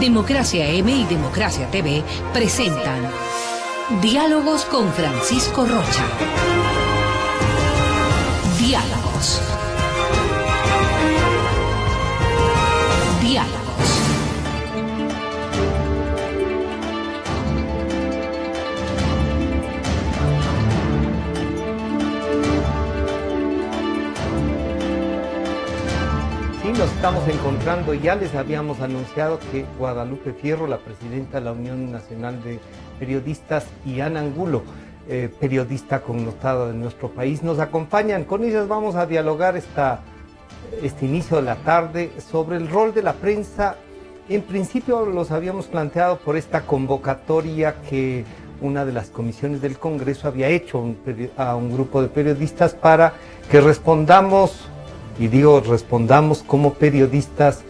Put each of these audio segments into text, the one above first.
Democracia M y Democracia TV presentan Diálogos con Francisco Rocha. Diálogos. Diálogos. Nos estamos encontrando, ya les habíamos anunciado que Guadalupe Fierro, la presidenta de la Unión Nacional de Periodistas, y Ana Angulo, periodista connotada de nuestro país, nos acompañan. Con ellas vamos a dialogar este inicio de la tarde sobre el rol de la prensa. En principio los habíamos planteado por esta convocatoria que una de las comisiones del Congreso había hecho a un grupo de periodistas para que respondamos, y digo respondamos como periodistas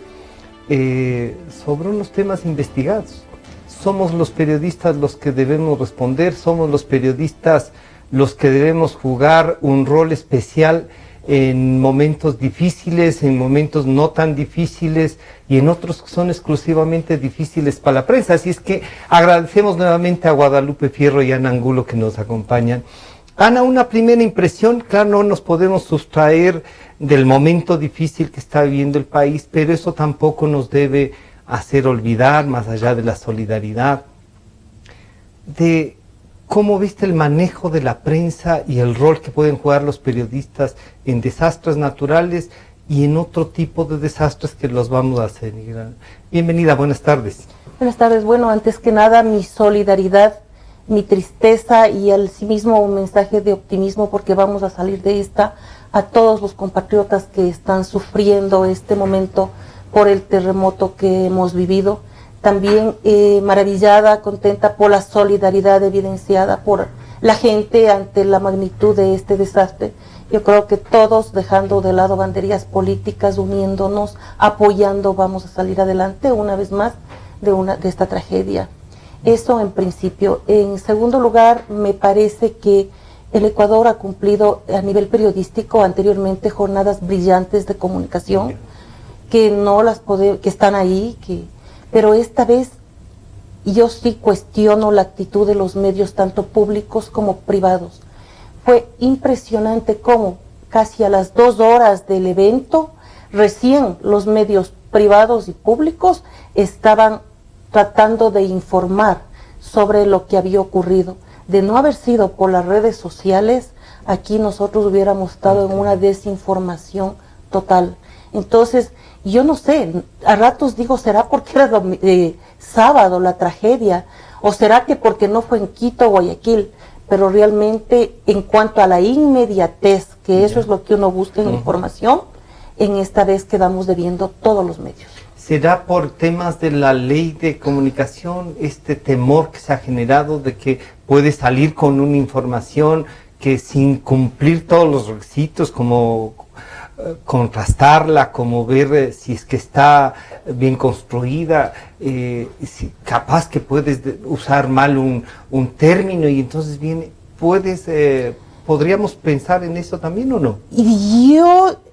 sobre unos temas investigados. Somos los periodistas los que debemos responder, somos los periodistas los que debemos jugar un rol especial en momentos difíciles, en momentos no tan difíciles y en otros que son exclusivamente difíciles para la prensa. Así es que agradecemos nuevamente a Guadalupe Fierro y a Ana Angulo que nos acompañan. Ana, una primera impresión, claro, no nos podemos sustraer del momento difícil que está viviendo el país, pero eso tampoco nos debe hacer olvidar, más allá de la solidaridad, de cómo viste el manejo de la prensa y el rol que pueden jugar los periodistas en desastres naturales y en otro tipo de desastres que los vamos a hacer. Bienvenida, buenas tardes. Buenas tardes. Bueno, antes que nada, mi solidaridad, mi tristeza y al sí mismo un mensaje de optimismo porque vamos a salir de esta, a todos los compatriotas que están sufriendo este momento por el terremoto que hemos vivido. También maravillada, contenta por la solidaridad evidenciada por la gente ante la magnitud de este desastre. Yo creo que todos, dejando de lado banderías políticas, uniéndonos, apoyando, vamos a salir adelante una vez más de esta tragedia. Eso en principio. En segundo lugar, me parece que el Ecuador ha cumplido a nivel periodístico anteriormente jornadas brillantes de comunicación, que están ahí, pero esta vez yo sí cuestiono la actitud de los medios, tanto públicos como privados. Fue impresionante cómo casi a las 2 horas del evento, recién los medios privados y públicos estaban tratando de informar sobre lo que había ocurrido. De no haber sido por las redes sociales, aquí nosotros hubiéramos estado en una desinformación total. Entonces, yo no sé, a ratos digo, ¿será porque era sábado la tragedia? ¿O será que porque no fue en Quito o Guayaquil? Pero realmente, en cuanto a la inmediatez, que eso es lo que uno busca en información, en esta vez quedamos debiendo todos los medios. ¿Será por temas de la ley de comunicación, este temor que se ha generado de que puede salir con una información que sin cumplir todos los requisitos, como contrastarla, como ver si es que está bien construida, si capaz que puedes usar mal un término y entonces viene, ¿podríamos pensar en eso también o no? Y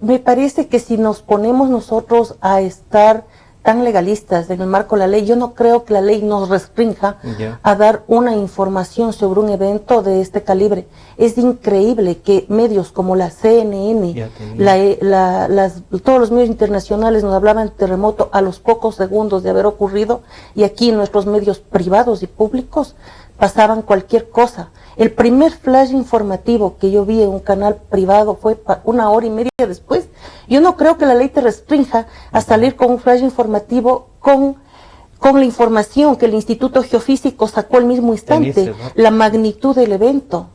me parece que si nos ponemos nosotros a estar tan legalistas en el marco de la ley, yo no creo que la ley nos restrinja a dar una información sobre un evento de este calibre. Es increíble que medios como la CNN, todos los medios internacionales nos hablaban de terremoto a los pocos segundos de haber ocurrido, y aquí nuestros medios privados y públicos pasaban cualquier cosa. El primer flash informativo que yo vi en un canal privado fue 1 hora y media después. Yo no creo que la ley te restrinja a salir con un flash informativo con la información que el Instituto Geofísico sacó al mismo instante, la magnitud del evento.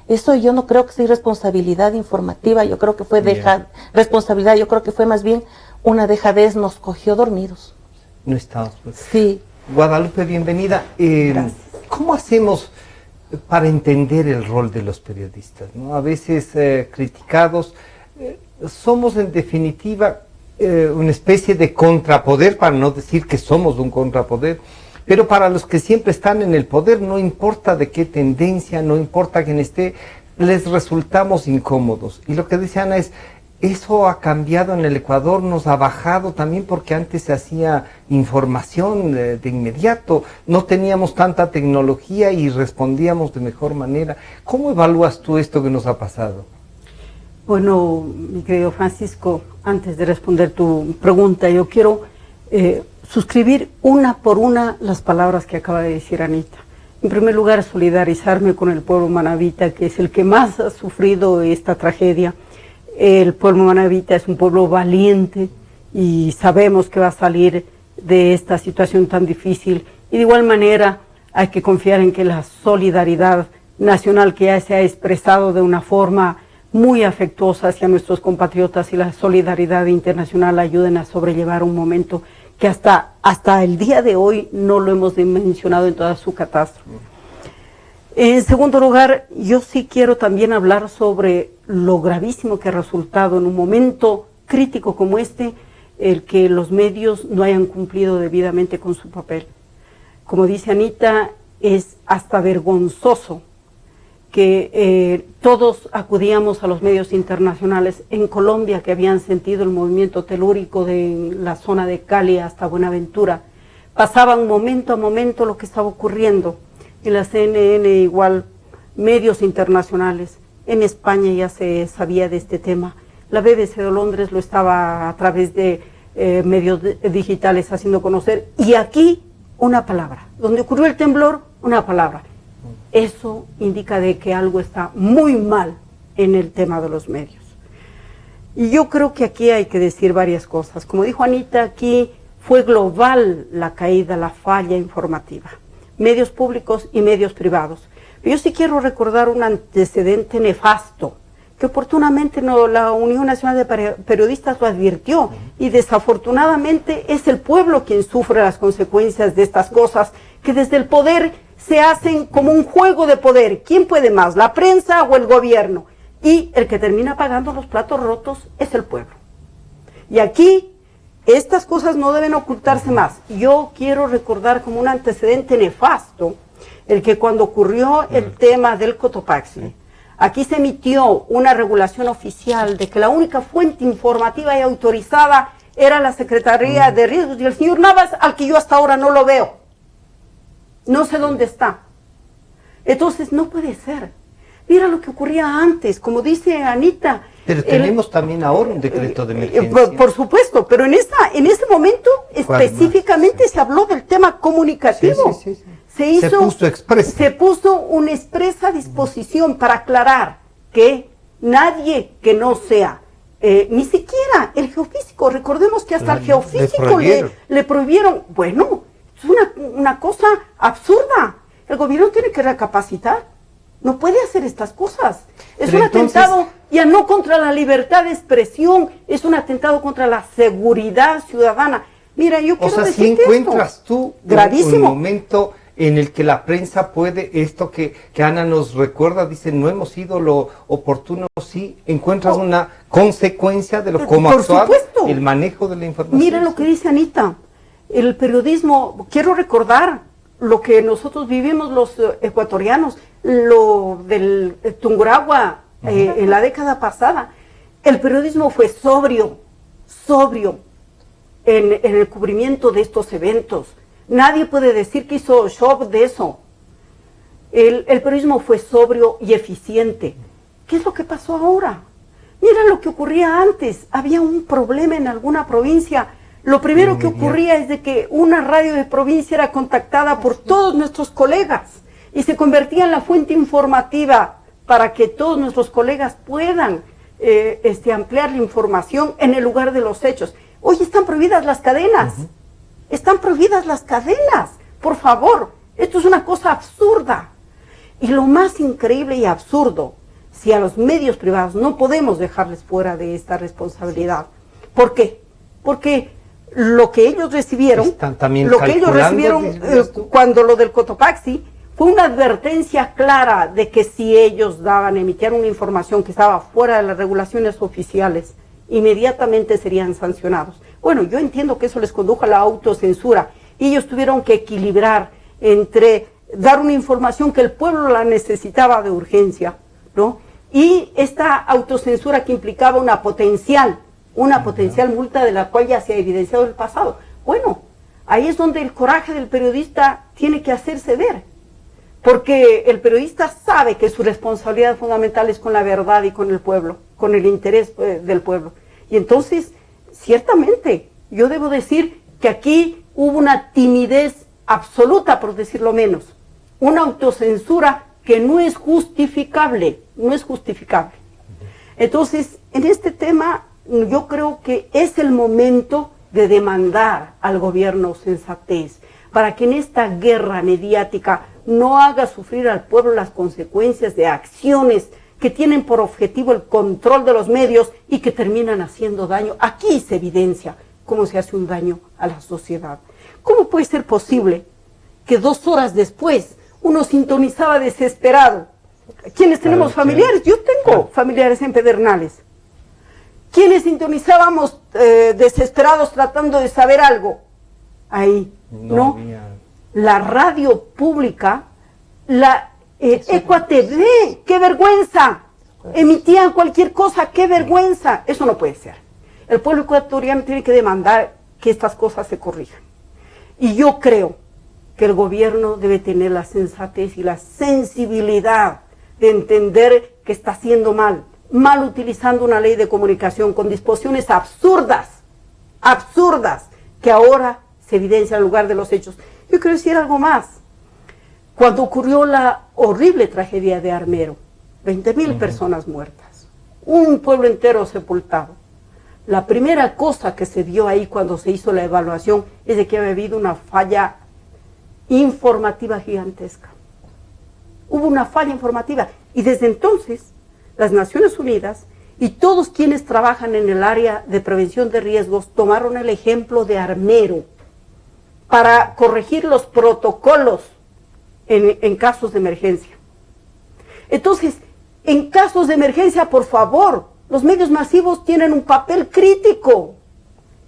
Eso yo no creo que sea irresponsabilidad informativa, yo creo que fue responsabilidad, yo creo que fue más bien una dejadez, nos cogió dormidos. No estamos. Sí. Guadalupe, bienvenida. Gracias. ¿Cómo hacemos para entender el rol de los periodistas, ¿no? A veces criticados, somos en definitiva una especie de contrapoder, para no decir que somos un contrapoder, pero para los que siempre están en el poder, no importa de qué tendencia, no importa quién esté, les resultamos incómodos. Y lo que dice Ana es, Eso ha cambiado en el Ecuador, nos ha bajado también porque antes se hacía información de inmediato, no teníamos tanta tecnología y respondíamos de mejor manera. ¿Cómo evalúas tú esto que nos ha pasado? Bueno, mi querido Francisco, antes de responder tu pregunta, yo quiero suscribir una por una las palabras que acaba de decir Anita. En primer lugar, solidarizarme con el pueblo manabita, que es el que más ha sufrido esta tragedia. El pueblo manabita es un pueblo valiente y sabemos que va a salir de esta situación tan difícil. Y de igual manera hay que confiar en que la solidaridad nacional, que ya se ha expresado de una forma muy afectuosa hacia nuestros compatriotas, y la solidaridad internacional ayuden a sobrellevar un momento que hasta el día de hoy no lo hemos dimensionado en toda su catástrofe. En segundo lugar, yo sí quiero también hablar sobre lo gravísimo que ha resultado en un momento crítico como este, el que los medios no hayan cumplido debidamente con su papel. Como dice Anita, es hasta vergonzoso que todos acudíamos a los medios internacionales en Colombia, que habían sentido el movimiento telúrico de la zona de Cali hasta Buenaventura. Pasaban momento a momento lo que estaba ocurriendo. En la CNN igual, medios internacionales. En España ya se sabía de este tema. La BBC de Londres lo estaba a través de medios digitales haciendo conocer. Y aquí una palabra. Donde ocurrió el temblor, una palabra. Eso indica de que algo está muy mal en el tema de los medios. Y yo creo que aquí hay que decir varias cosas. Como dijo Anita, aquí fue global la caída, la falla informativa. Medios públicos y medios privados. Yo sí quiero recordar un antecedente nefasto, que oportunamente la Unión Nacional de Periodistas lo advirtió, y desafortunadamente es el pueblo quien sufre las consecuencias de estas cosas, que desde el poder se hacen como un juego de poder. ¿Quién puede más, la prensa o el gobierno? Y el que termina pagando los platos rotos es el pueblo. Y aquí estas cosas no deben ocultarse más. Yo quiero recordar como un antecedente nefasto el que cuando ocurrió el tema del Cotopaxi, aquí se emitió una regulación oficial de que la única fuente informativa y autorizada era la Secretaría de Riesgos y el señor Navas, al que yo hasta ahora no lo veo. No sé dónde está. Entonces no puede ser. Mira lo que ocurría antes, como dice Anita. Pero tenemos también ahora un decreto de emergencia. Por supuesto, pero en ese momento específicamente se habló del tema comunicativo. Sí. Se puso una expresa disposición para aclarar que nadie que no sea, ni siquiera el geofísico, recordemos que hasta el geofísico le prohibieron. Bueno, es una cosa absurda. El gobierno tiene que recapacitar. No puede hacer estas cosas. Es un atentado ya no contra la libertad de expresión, es un atentado contra la seguridad ciudadana. Mira, yo quiero decir si encuentras tú un momento en el que la prensa puede, esto que Ana nos recuerda, dice, no hemos sido lo oportuno, sí, encuentras una consecuencia de lo cómo actuar, el manejo de la información. Mira lo que dice Anita, el periodismo, quiero recordar lo que nosotros vivimos los ecuatorianos, lo del Tungurahua en la década pasada. El periodismo fue sobrio en el cubrimiento de estos eventos. Nadie puede decir que hizo show de eso. El periodismo fue sobrio y eficiente. ¿Qué es lo que pasó ahora? Mira lo que ocurría antes. Había un problema en alguna provincia. Lo primero que ocurría es de que una radio de provincia era contactada por todos nuestros colegas y se convertía en la fuente informativa para que todos nuestros colegas puedan ampliar la información en el lugar de los hechos. Hoy están prohibidas las cadenas. Están prohibidas las cadenas. Por favor, esto es una cosa absurda. Y lo más increíble y absurdo, si a los medios privados no podemos dejarles fuera de esta responsabilidad. ¿Por qué? Porque lo que ellos recibieron, cuando lo del Cotopaxi, fue una advertencia clara de que si ellos emitían una información que estaba fuera de las regulaciones oficiales, inmediatamente serían sancionados. Bueno, yo entiendo que eso les condujo a la autocensura y ellos tuvieron que equilibrar entre dar una información que el pueblo la necesitaba de urgencia, ¿no? y esta autocensura que implicaba una potencial multa de la cual ya se ha evidenciado el pasado. Bueno, ahí es donde el coraje del periodista tiene que hacerse ver, porque el periodista sabe que su responsabilidad fundamental es con la verdad y con el pueblo, con el interés del pueblo. Y entonces, ciertamente, yo debo decir que aquí hubo una timidez absoluta, por decirlo menos, una autocensura que no es justificable, no es justificable. Entonces, en este tema, yo creo que es el momento de demandar al gobierno sensatez, para que en esta guerra mediática no haga sufrir al pueblo las consecuencias de acciones que tienen por objetivo el control de los medios y que terminan haciendo daño. Aquí se evidencia cómo se hace un daño a la sociedad. ¿Cómo puede ser posible que 2 horas después uno sintonizaba desesperado? ¿Quiénes tenemos familiares? Yo tengo familiares en Pedernales. ¿Quiénes sintonizábamos desesperados tratando de saber algo? Ahí, ¿no? La radio pública, la Ecua TV, ¡qué vergüenza! Emitían cualquier cosa, ¡qué vergüenza! Eso no puede ser. El pueblo ecuatoriano tiene que demandar que estas cosas se corrijan. Y yo creo que el gobierno debe tener la sensatez y la sensibilidad de entender que está haciendo mal utilizando una ley de comunicación con disposiciones absurdas, que ahora se evidencian en lugar de los hechos. Yo quiero decir algo más. Cuando ocurrió la horrible tragedia de Armero, 20.000 personas muertas, un pueblo entero sepultado, la primera cosa que se vio ahí cuando se hizo la evaluación es de que había habido una falla informativa gigantesca. Hubo una falla informativa y desde entonces las Naciones Unidas y todos quienes trabajan en el área de prevención de riesgos tomaron el ejemplo de Armero para corregir los protocolos en casos de emergencia. Entonces, en casos de emergencia, por favor, los medios masivos tienen un papel crítico,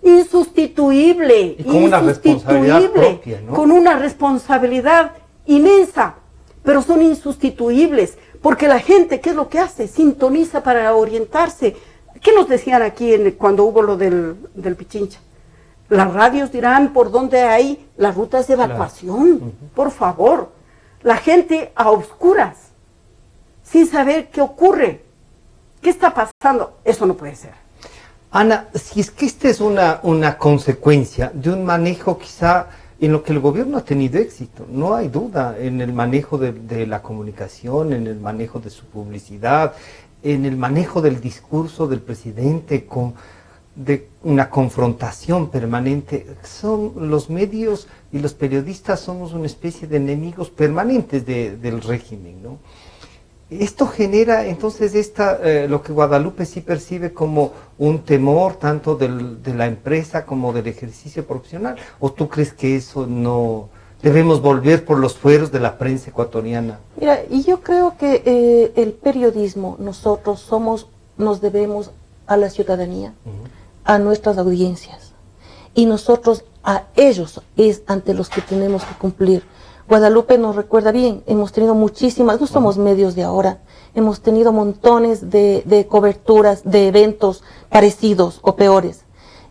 insustituible, y con una responsabilidad propia, ¿no? Con una responsabilidad inmensa, pero son insustituibles, porque la gente, ¿qué es lo que hace? Sintoniza para orientarse. ¿Qué nos decían aquí cuando hubo lo del Pichincha? Las radios dirán por dónde hay las rutas de evacuación, claro. Por favor. La gente a oscuras, sin saber qué ocurre, qué está pasando, eso no puede ser. Ana, si es que esta es una consecuencia de un manejo quizá en lo que el gobierno ha tenido éxito, no hay duda, en el manejo de la comunicación, en el manejo de su publicidad, en el manejo del discurso del presidente, de una confrontación permanente. Son los medios y los periodistas somos una especie de enemigos permanentes del régimen, ¿no? Esto genera entonces lo que Guadalupe sí percibe como un temor tanto de la empresa como del ejercicio profesional. ¿O tú crees que eso no debemos volver por los fueros de la prensa ecuatoriana? Mira, y yo creo que el periodismo, nosotros nos debemos a la ciudadanía, a nuestras audiencias, y nosotros a ellos es ante los que tenemos que cumplir. Guadalupe nos recuerda bien, hemos tenido muchísimas, no somos medios de ahora, hemos tenido montones de coberturas, de eventos parecidos o peores,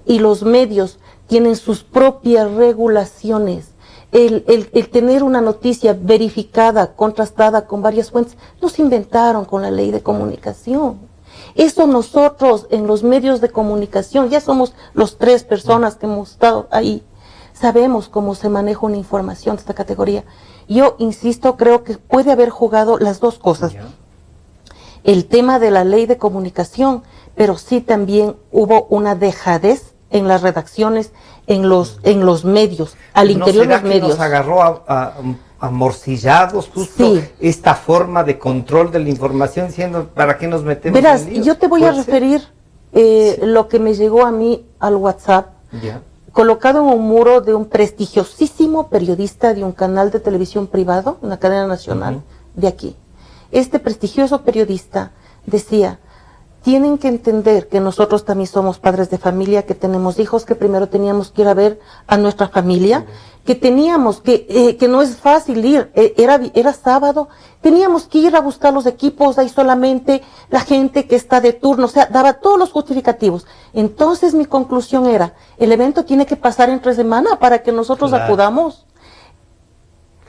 y los medios tienen sus propias regulaciones. El tener una noticia verificada, contrastada con varias fuentes, nos inventaron con la ley de comunicación. Eso nosotros en los medios de comunicación, ya somos los 3 personas que hemos estado ahí, sabemos cómo se maneja una información de esta categoría. Yo insisto, creo que puede haber jugado las dos cosas. El tema de la ley de comunicación, pero sí también hubo una dejadez en las redacciones, en los medios, al interior de los medios. ¿Nos agarró amorcillados justo esta forma de control de la información, diciendo para qué nos metemos? Verás, yo te voy a referir lo que me llegó a mí al WhatsApp, colocado en un muro de un prestigiosísimo periodista de un canal de televisión privado, una cadena nacional de aquí. Este prestigioso periodista decía, tienen que entender que nosotros también somos padres de familia, que tenemos hijos, que primero teníamos que ir a ver a nuestra familia, que teníamos que no es fácil ir, era sábado, teníamos que ir a buscar los equipos, ahí solamente la gente que está de turno, o sea, daba todos los justificativos. Entonces mi conclusión era, el evento tiene que pasar entre semana para que nosotros acudamos.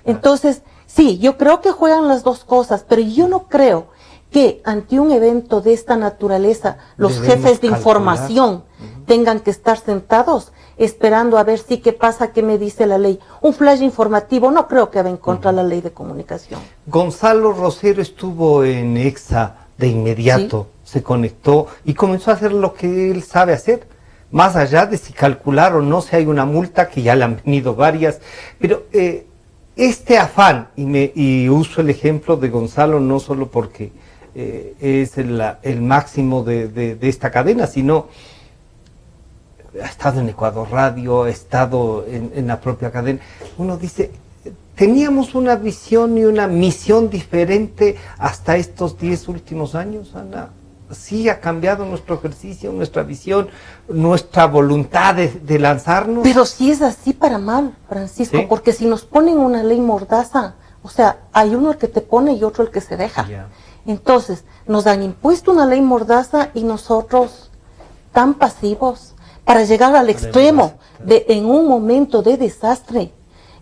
Entonces, sí, yo creo que juegan las dos cosas, pero yo no creo que ante un evento de esta naturaleza los jefes de información tengan que estar sentados esperando a ver si qué pasa, qué me dice la ley. Un flash informativo no creo que va en contra de la ley de comunicación. Gonzalo Rosero estuvo en EXA de inmediato, se conectó y comenzó a hacer lo que él sabe hacer, más allá de si calcular o no, si hay una multa, que ya le han venido varias, pero este afán, y uso el ejemplo de Gonzalo no solo porque es el máximo de esta cadena, sino ha estado en Ecuador Radio, ha estado en la propia cadena. Uno dice, teníamos una visión y una misión diferente hasta estos 10 últimos años, Ana. Sí ha cambiado nuestro ejercicio, nuestra visión, nuestra voluntad de lanzarnos. Pero si es así para mal, Francisco, ¿sí? Porque si nos ponen una ley mordaza, o sea, hay uno el que te pone y otro el que se deja. Yeah. Entonces, nos han impuesto una ley mordaza y nosotros tan pasivos para llegar al extremo de, en un momento de desastre,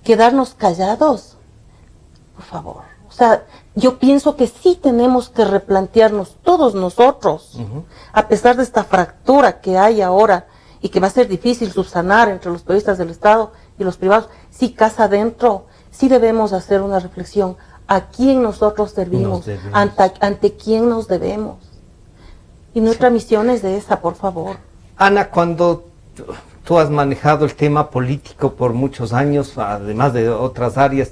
quedarnos callados. Por favor. O sea, yo pienso que sí tenemos que replantearnos todos nosotros, a pesar de esta fractura que hay ahora y que va a ser difícil subsanar entre los periodistas del Estado y los privados, sí casa adentro, sí debemos hacer una reflexión. ¿A quién nosotros servimos? ¿Ante quién nos debemos? Y nuestra misión es de esa, por favor. Ana, cuando tú has manejado el tema político por muchos años, además de otras áreas,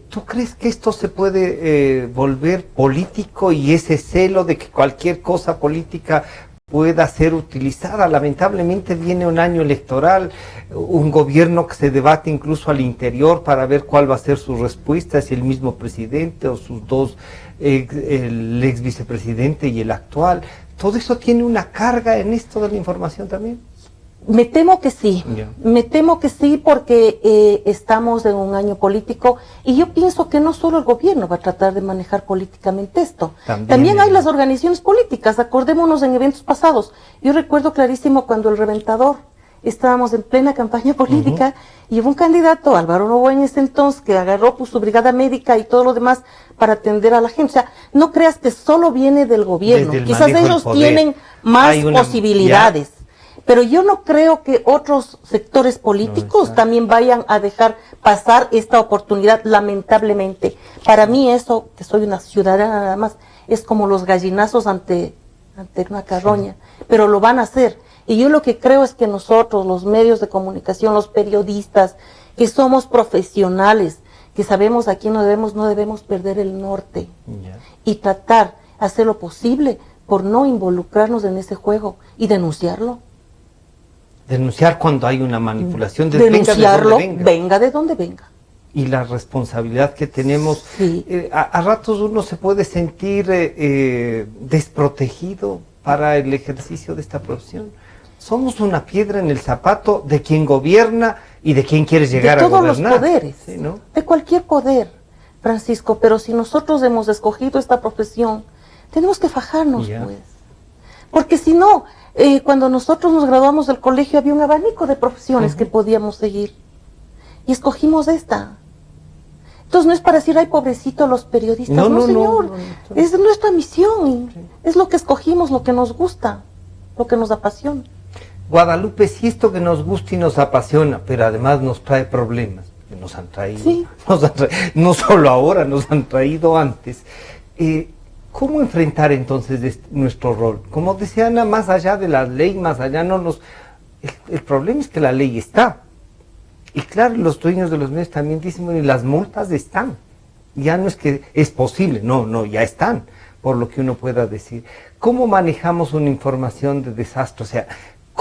¿tú crees que esto se puede volver político y ese celo de que cualquier cosa política pueda ser utilizada? Lamentablemente viene un año electoral, un gobierno que se debate incluso al interior para ver cuál va a ser su respuesta, si el mismo presidente o sus dos, el ex vicepresidente y el actual. ¿Todo eso tiene una carga en esto de la información también? Me temo que sí, me temo que sí, porque estamos en un año político y yo pienso que no solo el gobierno va a tratar de manejar políticamente esto. También hay las organizaciones políticas, acordémonos en eventos pasados. Yo recuerdo clarísimo cuando el Reventador, estábamos en plena campaña política y hubo un candidato, Álvaro Novoa en ese entonces, que agarró pues, su brigada médica y todo lo demás para atender a la gente. O sea, no creas que solo viene del gobierno, quizás ellos tienen más posibilidades. Pero yo no creo que otros sectores políticos también vayan a dejar pasar esta oportunidad, lamentablemente. Para mí eso, que soy una ciudadana nada más, es como los gallinazos ante una carroña, pero lo van a hacer. Y yo lo que creo es que nosotros, los medios de comunicación, los periodistas, que somos profesionales, que sabemos a quién no debemos perder el norte. Y tratar, hacer lo posible por no involucrarnos en ese juego y denunciarlo. Denunciar cuando hay una manipulación, denunciarlo, venga de donde venga. Y la responsabilidad que tenemos, a ratos uno se puede sentir desprotegido para el ejercicio de esta profesión. Somos una piedra en el zapato de quien gobierna y de quien quiere llegar a gobernar. De todos los poderes, ¿sí, no? De cualquier poder, Francisco, pero si nosotros hemos escogido esta profesión, tenemos que fajarnos, pues. Porque si no, cuando nosotros nos graduamos del colegio había un abanico de profesiones que podíamos seguir. Y escogimos esta. Entonces no es para decir, ay, pobrecito los periodistas. No, señor. Es nuestra misión. Es lo que escogimos, lo que nos gusta, lo que nos apasiona. Guadalupe, si esto que nos gusta y nos apasiona, pero además nos trae problemas, que nos han traído, no solo ahora, nos han traído antes. ¿Cómo enfrentar entonces nuestro rol? Como decía Ana, más allá de la ley, más allá el problema es que la ley está. Y claro, los dueños de los medios también dicen, bueno, y las multas están. Ya no es que es posible, no, ya están, por lo que uno pueda decir. ¿Cómo manejamos una información de desastre? O sea,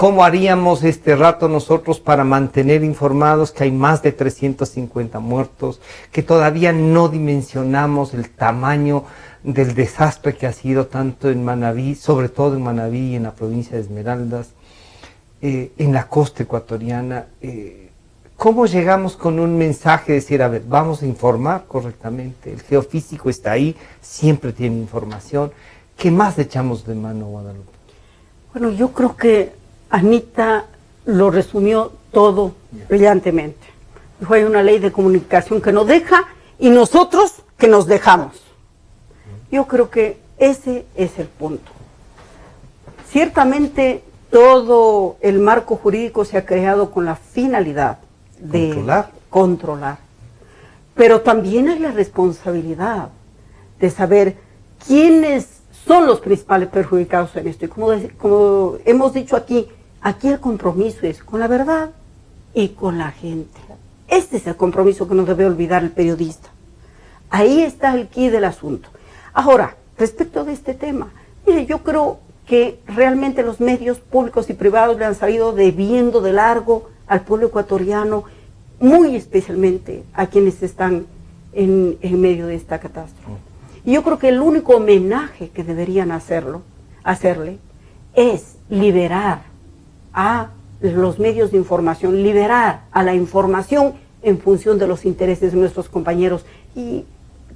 ¿Cómo haríamos este rato nosotros para mantener informados que hay más de 350 muertos, que todavía no dimensionamos el tamaño del desastre que ha sido tanto en Manabí, sobre todo en Manabí y en la provincia de Esmeraldas, en la costa ecuatoriana? ¿Cómo llegamos con un mensaje de decir, a ver, vamos a informar correctamente, el geofísico está ahí, siempre tiene información? ¿Qué más echamos de mano, Guadalupe? Bueno, yo creo que Anita lo resumió todo brillantemente. Dijo, hay una ley de comunicación que nos deja y nosotros que nos dejamos. Yo creo que ese es el punto. Ciertamente todo el marco jurídico se ha creado con la finalidad de controlar. Pero también hay la responsabilidad de saber quiénes son los principales perjudicados en esto. Y como hemos dicho aquí el compromiso es con la verdad y con la gente. Este es el compromiso que no debe olvidar el periodista. Ahí está el quid del asunto. Ahora, respecto de este tema, mire, yo creo que realmente los medios públicos y privados le han salido debiendo de largo al pueblo ecuatoriano, muy especialmente a quienes están en medio de esta catástrofe. Y yo creo que el único homenaje que deberían hacerle es liberar a los medios de información, liberar a la información en función de los intereses de nuestros compañeros y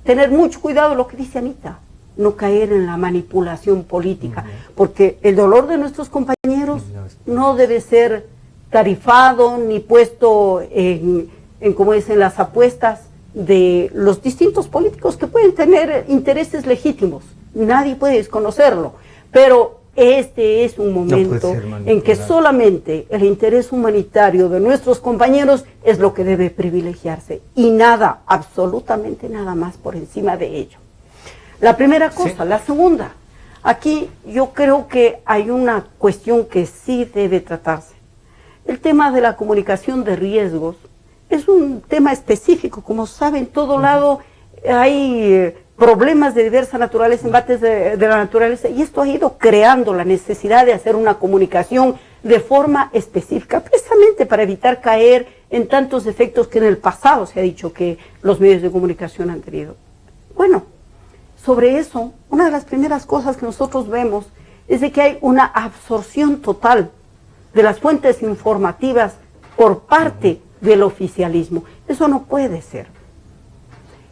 tener mucho cuidado de lo que dice Anita, no caer en la manipulación política, porque el dolor de nuestros compañeros no debe ser tarifado ni puesto en como dicen, las apuestas de los distintos políticos que pueden tener intereses legítimos. Nadie puede desconocerlo, pero este es un momento en que solamente el interés humanitario de nuestros compañeros es lo que debe privilegiarse y nada, absolutamente nada más por encima de ello. La primera cosa. Sí. La segunda, aquí yo creo que hay una cuestión que sí debe tratarse. El tema de la comunicación de riesgos es un tema específico, como saben, en todo lado hay problemas de diversa naturaleza, embates de la naturaleza, y esto ha ido creando la necesidad de hacer una comunicación de forma específica, precisamente para evitar caer en tantos efectos que en el pasado se ha dicho que los medios de comunicación han tenido. Bueno, sobre eso, una de las primeras cosas que nosotros vemos es de que hay una absorción total de las fuentes informativas por parte del oficialismo. Eso no puede ser.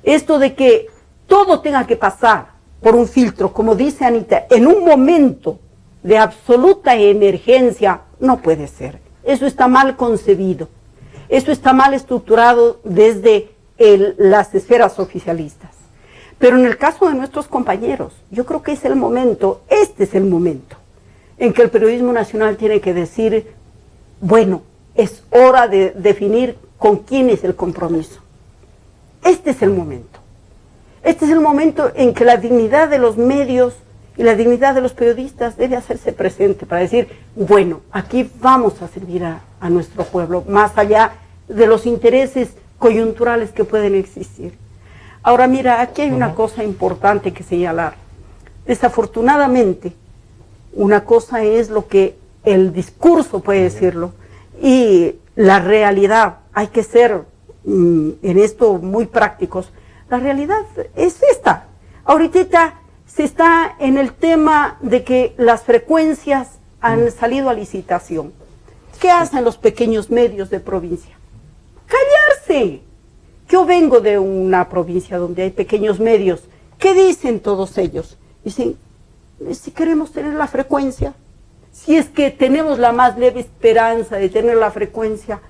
Esto de que todo tenga que pasar por un filtro, como dice Anita, en un momento de absoluta emergencia, no puede ser. Eso está mal concebido. Eso está mal estructurado desde las esferas oficialistas. Pero en el caso de nuestros compañeros, yo creo que es el momento, este es el momento, en que el periodismo nacional tiene que decir, bueno, es hora de definir con quién es el compromiso. Este es el momento. Este es el momento en que la dignidad de los medios y la dignidad de los periodistas debe hacerse presente para decir, bueno, aquí vamos a servir a nuestro pueblo, más allá de los intereses coyunturales que pueden existir. Ahora mira, aquí hay una cosa importante que señalar. Desafortunadamente, una cosa es lo que el discurso puede decirlo y la realidad, hay que ser en esto muy prácticos. La realidad es esta. Ahorita se está en el tema de que las frecuencias han salido a licitación. ¿Qué hacen los pequeños medios de provincia? ¡Callarse! Yo vengo de una provincia donde hay pequeños medios. ¿Qué dicen todos ellos? Dicen, si queremos tener la frecuencia, si es que tenemos la más leve esperanza de tener la frecuencia,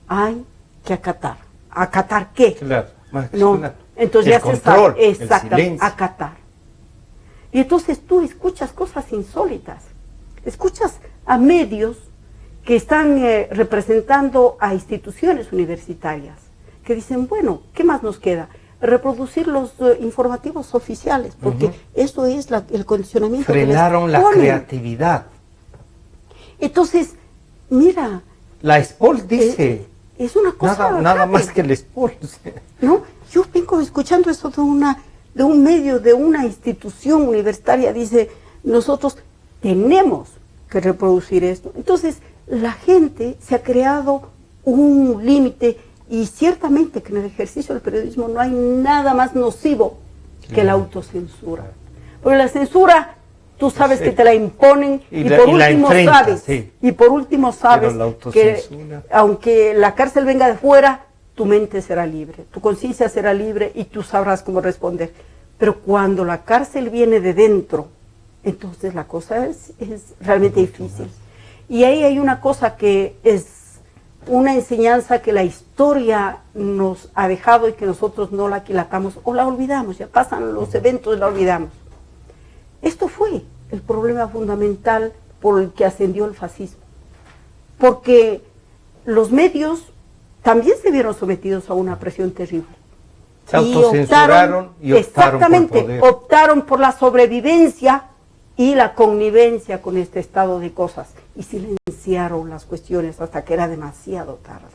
hay que acatar. ¿Acatar qué? Claro, no, entonces ya se sabe, exactamente, acatar. Y entonces tú escuchas cosas insólitas, escuchas a medios que están representando a instituciones universitarias, que dicen, bueno, ¿qué más nos queda? Reproducir los informativos oficiales, porque eso es el condicionamiento. Frenaron la creatividad. Entonces, mira. La SPOL dice. Es una cosa nada más que el SPOL. No, yo vengo escuchando eso de un medio, de una institución universitaria, dice, nosotros tenemos que reproducir esto. Entonces, la gente se ha creado un límite y ciertamente que en el ejercicio del periodismo no hay nada más nocivo que la autocensura. Porque la censura, tú sabes que te la imponen y por último sabes que aunque la cárcel venga de fuera, tu mente será libre, tu conciencia será libre y tú sabrás cómo responder. Pero cuando la cárcel viene de dentro, entonces la cosa es realmente difícil. Y ahí hay una cosa que es una enseñanza que la historia nos ha dejado y que nosotros no la aquilatamos o la olvidamos, ya pasan los eventos y la olvidamos. Esto fue el problema fundamental por el que ascendió el fascismo, porque los medios también se vieron sometidos a una presión terrible. Se autocensuraron y optaron exactamente, por poder. Optaron por la sobrevivencia y la connivencia con este estado de cosas y silenciaron las cuestiones hasta que era demasiado tarde.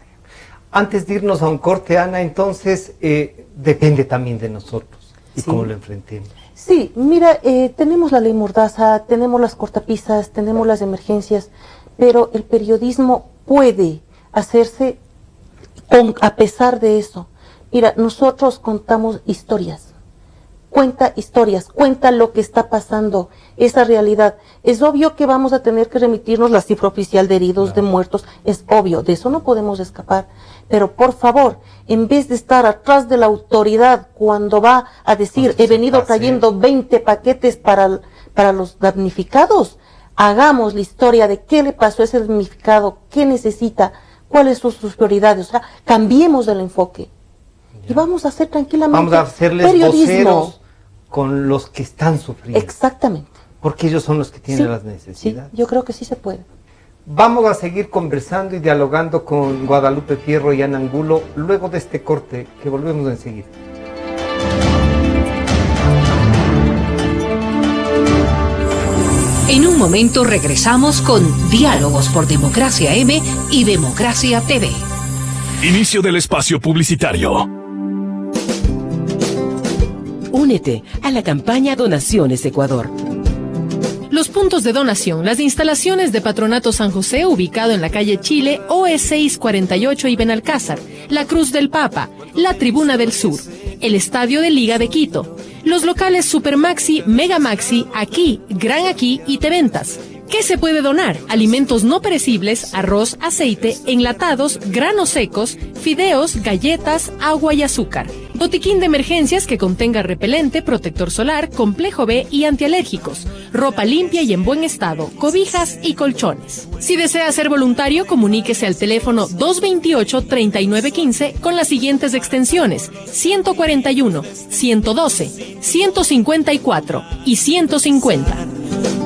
Antes de irnos a un corte, Ana, entonces depende también de nosotros y cómo lo enfrentemos. Sí, mira, tenemos la ley Mordaza, tenemos las cortapisas, tenemos las emergencias, pero el periodismo puede hacerse a pesar de eso. Mira, nosotros contamos historias. Cuenta lo que está pasando, esa realidad. Es obvio que vamos a tener que remitirnos la cifra oficial de heridos, de muertos, es obvio, de eso no podemos escapar. Pero por favor, en vez de estar atrás de la autoridad cuando va a decir, he venido trayendo 20 paquetes para los damnificados, hagamos la historia de qué le pasó a ese damnificado, qué necesita, cuáles son sus prioridades, o sea, cambiemos el enfoque. Y vamos a hacer tranquilamente vamos a hacerles periodismo con los que están sufriendo. Exactamente. Porque ellos son los que tienen las necesidades. Sí, yo creo que sí se puede. Vamos a seguir conversando y dialogando con Guadalupe Fierro y Ana Angulo luego de este corte que volvemos enseguida. En un momento regresamos con Diálogos por Democracia M y Democracia TV. Inicio del espacio publicitario. Únete a la campaña Donaciones Ecuador. Los puntos de donación, las instalaciones de Patronato San José, ubicado en la calle Chile, OE 648 y Benalcázar, la Cruz del Papa, la Tribuna del Sur, el Estadio de Liga de Quito, los locales Supermaxi, Megamaxi, Aquí, Gran Aquí y Teventas. ¿Qué se puede donar? Alimentos no perecibles, arroz, aceite, enlatados, granos secos, fideos, galletas, agua y azúcar. Botiquín de emergencias que contenga repelente, protector solar, complejo B y antialérgicos. Ropa limpia y en buen estado, cobijas y colchones. Si desea ser voluntario, comuníquese al teléfono 228-3915 con las siguientes extensiones: 141, 112, 154 y 150.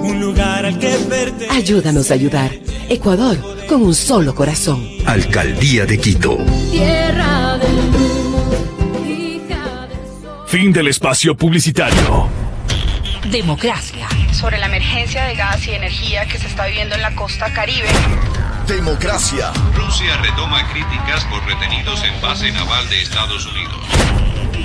Un lugar al que pertenece. Ayúdanos a ayudar. Ecuador con un solo corazón. Alcaldía de Quito. Tierra del rumbo, hija del sol. Fin del espacio publicitario. Democracia. Sobre la emergencia de gas y energía que se está viviendo en la costa Caribe. Democracia. Rusia retoma críticas por retenidos en base naval de Estados Unidos.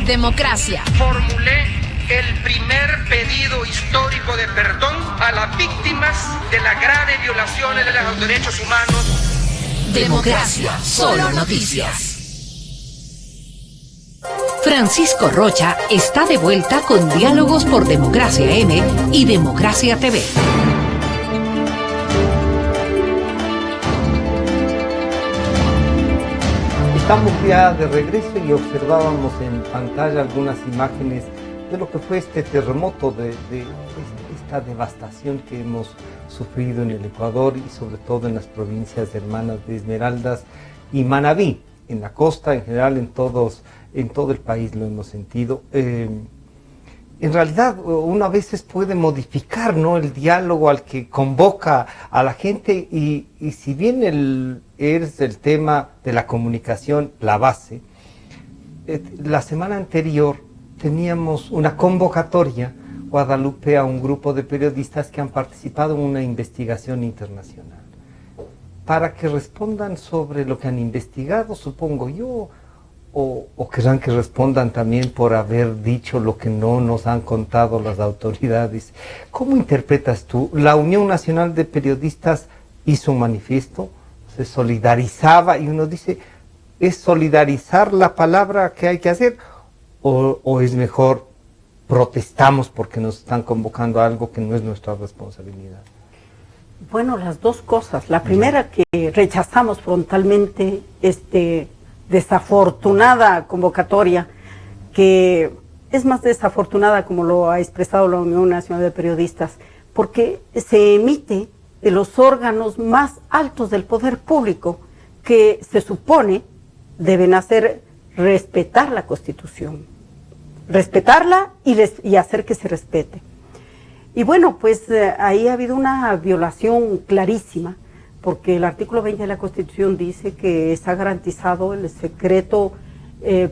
Democracia. Formulé el primer pedido histórico de perdón a las víctimas de las graves violaciones de los derechos humanos. Democracia, solo noticias. Francisco Rocha está de vuelta con Diálogos por Democracia M y Democracia TV. Estamos ya de regreso y observábamos en pantalla algunas imágenes de lo que fue este terremoto, de esta devastación que hemos sufrido en el Ecuador y sobre todo en las provincias hermanas de Esmeraldas y Manabí, en la costa en general, en todo el país lo hemos sentido. En realidad uno a veces puede modificar, ¿no?, el diálogo al que convoca a la gente y si bien es el tema de la comunicación la base, la semana anterior teníamos una convocatoria, Guadalupe, a un grupo de periodistas que han participado en una investigación internacional, para que respondan sobre lo que han investigado, supongo yo, o querrán que respondan también por haber dicho lo que no nos han contado las autoridades. ¿Cómo interpretas tú? La Unión Nacional de Periodistas hizo un manifiesto, se solidarizaba, y uno dice, ¿es solidarizar la palabra que hay que hacer? ¿O es mejor protestamos porque nos están convocando a algo que no es nuestra responsabilidad? Bueno, las dos cosas. La primera, que rechazamos frontalmente desafortunada convocatoria, que es más desafortunada como lo ha expresado la Unión Nacional de Periodistas, porque se emite de los órganos más altos del poder público, que se supone deben hacer respetar la Constitución, respetarla y hacer que se respete. Y bueno, pues ahí ha habido una violación clarísima, porque el artículo 20 de la Constitución dice que está garantizado el secreto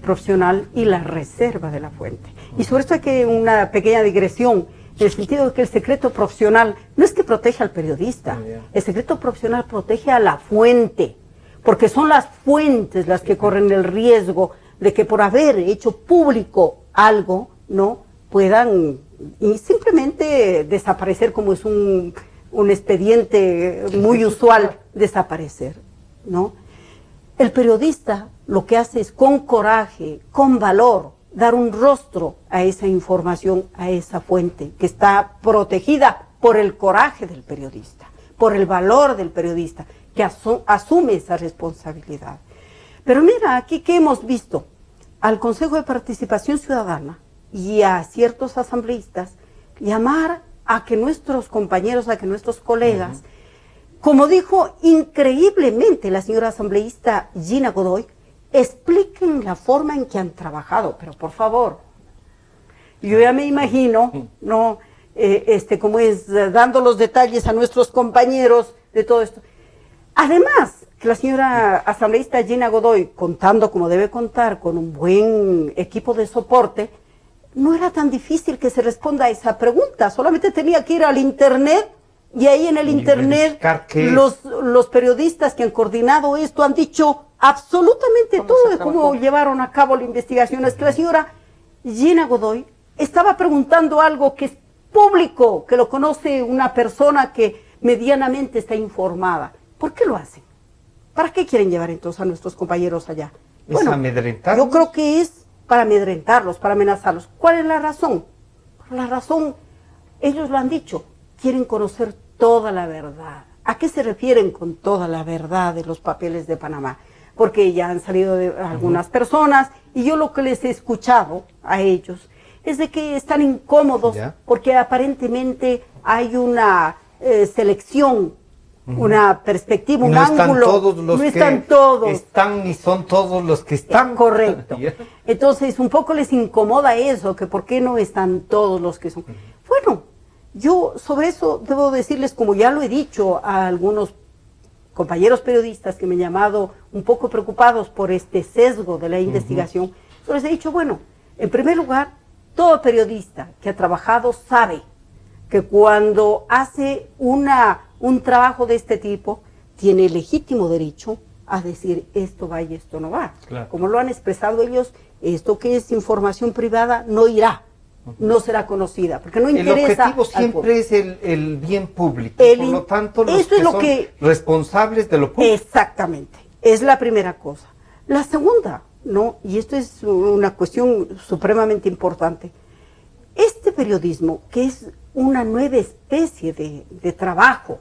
profesional y la reserva de la fuente. Y sobre esto hay que una pequeña digresión, en el sentido de que el secreto profesional no es que protege al periodista, el secreto profesional protege a la fuente, porque son las fuentes las que corren el riesgo de que por haber hecho público algo, no puedan y simplemente desaparecer, como es un expediente muy usual, desaparecer, ¿no? El periodista lo que hace es con coraje, con valor, dar un rostro a esa información, a esa fuente que está protegida por el coraje del periodista, por el valor del periodista, que asume esa responsabilidad. Pero mira, aquí que hemos visto al Consejo de Participación Ciudadana y a ciertos asambleístas llamar a que nuestros compañeros, a que nuestros colegas, como dijo increíblemente la señora asambleísta Gina Godoy, expliquen la forma en que han trabajado. Pero por favor, yo ya me imagino, ¿no? Como es dando los detalles a nuestros compañeros de todo esto. Además, que la señora asambleísta Gina Godoy, contando como debe contar con un buen equipo de soporte, no era tan difícil que se responda a esa pregunta, solamente tenía que ir al internet, y ahí en el internet los periodistas que han coordinado esto han dicho absolutamente todo de cómo llevaron a cabo la investigación. Es que la señora Gina Godoy estaba preguntando algo que es público, que lo conoce una persona que medianamente está informada. ¿Por qué lo hacen? ¿Para qué quieren llevar entonces a nuestros compañeros allá? Bueno, amedrentarlos. Yo creo que es para amedrentarlos, para amenazarlos. ¿Cuál es la razón? La razón, ellos lo han dicho, quieren conocer toda la verdad. ¿A qué se refieren con toda la verdad de los papeles de Panamá? Porque ya han salido de algunas personas, y yo lo que les he escuchado a ellos es de que están incómodos porque aparentemente hay una selección, una perspectiva, un ángulo. No están todos. Están ni son todos los que están. Correcto. Entonces, un poco les incomoda eso, que por qué no están todos los que son. Bueno, yo sobre eso debo decirles, como ya lo he dicho a algunos compañeros periodistas que me han llamado un poco preocupados por este sesgo de la investigación, yo les he dicho, bueno, en primer lugar, todo periodista que ha trabajado sabe que cuando hace un trabajo de este tipo, tiene legítimo derecho a decir esto va y esto no va. Claro. Como lo han expresado ellos, esto que es información privada no irá, no será conocida, porque no interesa. El objetivo siempre es el bien público, por lo tanto los que son responsables de lo público. Exactamente, es la primera cosa. La segunda, ¿no? Y esto es una cuestión supremamente importante. Este periodismo, que es una nueva especie de trabajo,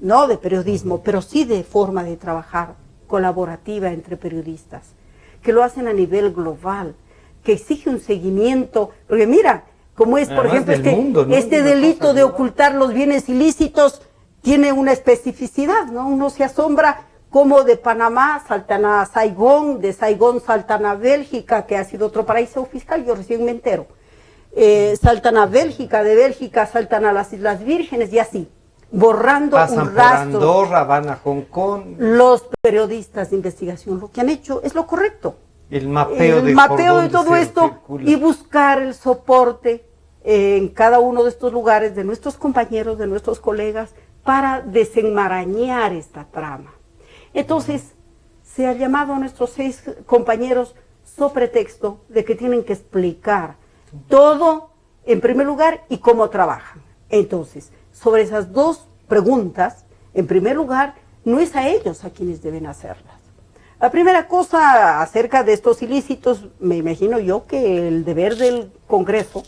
no de periodismo, pero sí de forma de trabajar colaborativa entre periodistas, que lo hacen a nivel global, que exige un seguimiento, porque mira, como es, por ejemplo, este delito de ocultar los bienes ilícitos tiene una especificidad, ¿no? Uno se asombra cómo de Panamá saltan a Saigón, de Saigón saltan a Bélgica, que ha sido otro paraíso fiscal, yo recién me entero. Saltan a Bélgica, de Bélgica saltan a las Islas Vírgenes y así, borrando pasan un rastro. Por Andorra, van a Hong Kong. Los periodistas de investigación lo que han hecho es lo correcto. El mapeo de todo esto circula. Y buscar el soporte en cada uno de estos lugares de nuestros compañeros, de nuestros colegas, para desenmarañar esta trama. Entonces, se ha llamado a nuestros 6 compañeros so pretexto de que tienen que explicar todo en primer lugar y cómo trabajan. Entonces, sobre esas dos preguntas, en primer lugar, no es a ellos a quienes deben hacerlas. La primera cosa acerca de estos ilícitos, me imagino yo que el deber del Congreso,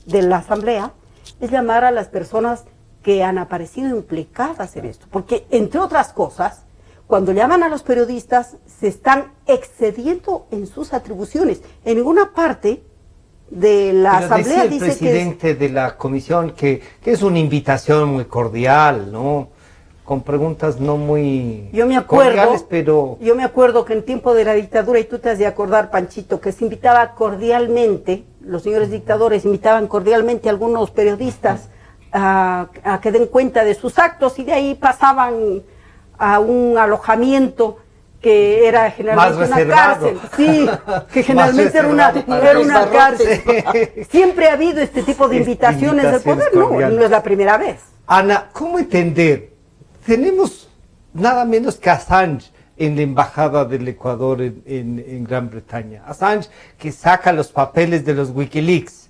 de la Asamblea, es llamar a las personas que han aparecido implicadas en esto. Porque, entre otras cosas, cuando llaman a los periodistas, se están excediendo en sus atribuciones. En ninguna parte de la Asamblea dice que... el presidente de la comisión que es una invitación muy cordial, ¿no? Con preguntas no muy cordiales, pero... Yo me acuerdo que en tiempo de la dictadura, y tú te has de acordar, Panchito, que se invitaba cordialmente, los señores dictadores invitaban cordialmente a algunos periodistas a que den cuenta de sus actos, y de ahí pasaban a un alojamiento que era generalmente una cárcel. Sí, que generalmente era una cárcel. Siempre ha habido este tipo de invitaciones del poder, no es la primera vez. Ana, ¿cómo entender? Tenemos nada menos que Assange en la embajada del Ecuador en Gran Bretaña. Assange que saca los papeles de los Wikileaks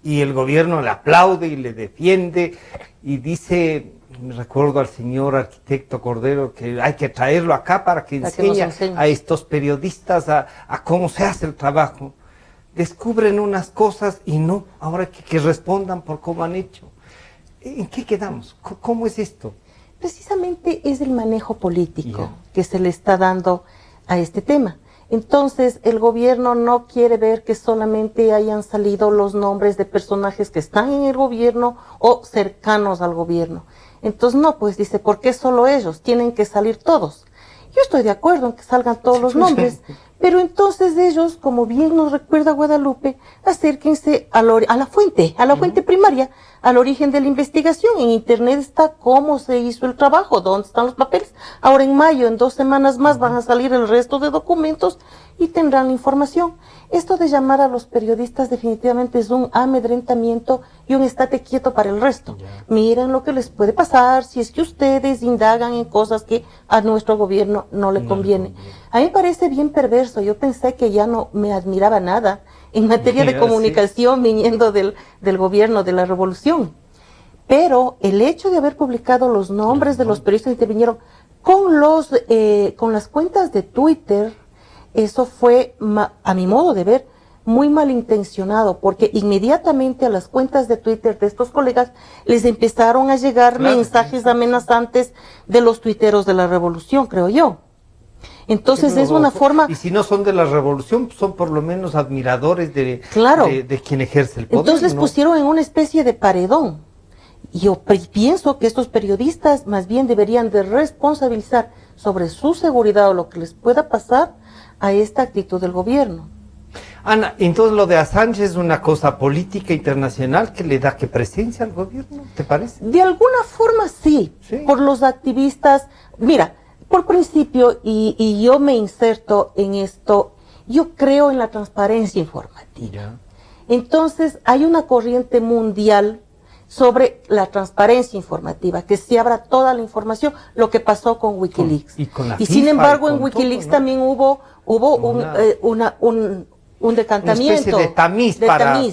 y el gobierno le aplaude y le defiende y dice... Me recuerdo al señor arquitecto Cordero que hay que traerlo acá para que enseñe a estos periodistas a cómo se hace el trabajo. Descubren unas cosas y no, ahora que respondan por cómo han hecho. ¿En qué quedamos? ¿Cómo es esto? Precisamente es el manejo político que se le está dando a este tema. Entonces, el gobierno no quiere ver que solamente hayan salido los nombres de personajes que están en el gobierno o cercanos al gobierno. Entonces, no, pues dice, ¿por qué solo ellos? Tienen que salir todos. Yo estoy de acuerdo en que salgan todos los nombres, pero entonces ellos, como bien nos recuerda Guadalupe, acérquense a la fuente primaria, al origen de la investigación. En internet está cómo se hizo el trabajo, dónde están los papeles. Ahora en mayo, en 2 semanas más, van a salir el resto de documentos y tendrán la información. Esto de llamar a los periodistas definitivamente es un amedrentamiento y un estate quieto para el resto. Miren lo que les puede pasar si es que ustedes indagan en cosas que a nuestro gobierno no le conviene. A mí me parece bien perverso. Yo pensé que ya no me admiraba nada en materia de comunicación viniendo del gobierno de la revolución. Pero el hecho de haber publicado los nombres de los periodistas que intervinieron con las cuentas de Twitter, eso fue, a mi modo de ver, muy malintencionado, porque inmediatamente a las cuentas de Twitter de estos colegas les empezaron a llegar mensajes amenazantes de los tuiteros de la revolución, creo yo. Entonces es una forma... Y si no son de la revolución, son por lo menos admiradores de quien ejerce el poder. Entonces les pusieron en una especie de paredón. Y yo pienso que estos periodistas más bien deberían de responsabilizar sobre su seguridad o lo que les pueda pasar a esta actitud del gobierno. Ana, entonces lo de Assange es una cosa política internacional que le da que presencia al gobierno, ¿te parece? De alguna forma sí, por los activistas. Mira, por principio, y yo me inserto en esto, yo creo en la transparencia informativa. Entonces hay una corriente mundial sobre la transparencia informativa, que se abra toda la información, lo que pasó con Wikileaks. Y sin embargo en Wikileaks todo, ¿no? También hubo un decantamiento. Una especie de tamiz,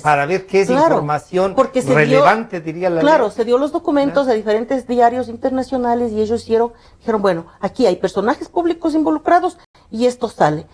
para ver qué es información relevante, diría la ley. Claro, se dio los documentos de diferentes diarios internacionales y ellos dijeron, bueno, aquí hay personajes públicos involucrados y esto sale.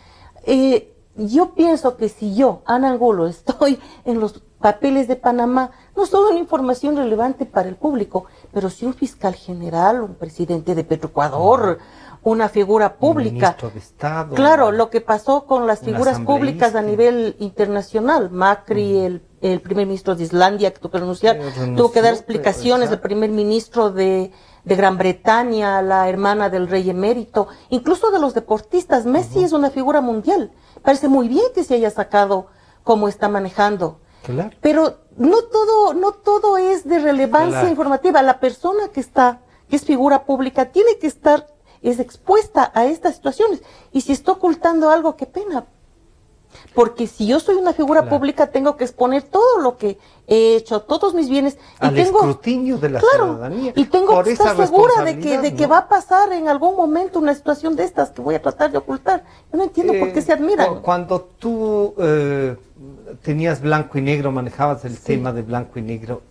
Yo pienso que si yo, Ana Angulo, estoy en los papeles de Panamá, no solo una información relevante para el público, pero si un fiscal general, un presidente de Petroecuador, una figura pública. Un ministro de Estado. Claro, lo que pasó con las figuras públicas a nivel internacional. Macri, el primer ministro de Islandia, que tuvo que renunciar, tuvo que dar explicaciones, el primer ministro de Gran Bretaña, la hermana del rey emérito, incluso de los deportistas. Messi es una figura mundial. Parece muy bien que se haya sacado cómo está manejando. Claro. Pero no todo es de relevancia informativa. La persona que es figura pública, tiene que estar, es expuesta a estas situaciones. Y si está ocultando algo, qué pena. Porque si yo soy una figura pública, tengo que exponer todo lo que he hecho, todos mis bienes. Al escrutinio de la ciudadanía. Y tengo que estar segura de que va a pasar en algún momento una situación de estas que voy a tratar de ocultar. Yo no entiendo por qué se admiran. Cuando tú tenías blanco y negro, manejabas el tema de blanco y negro,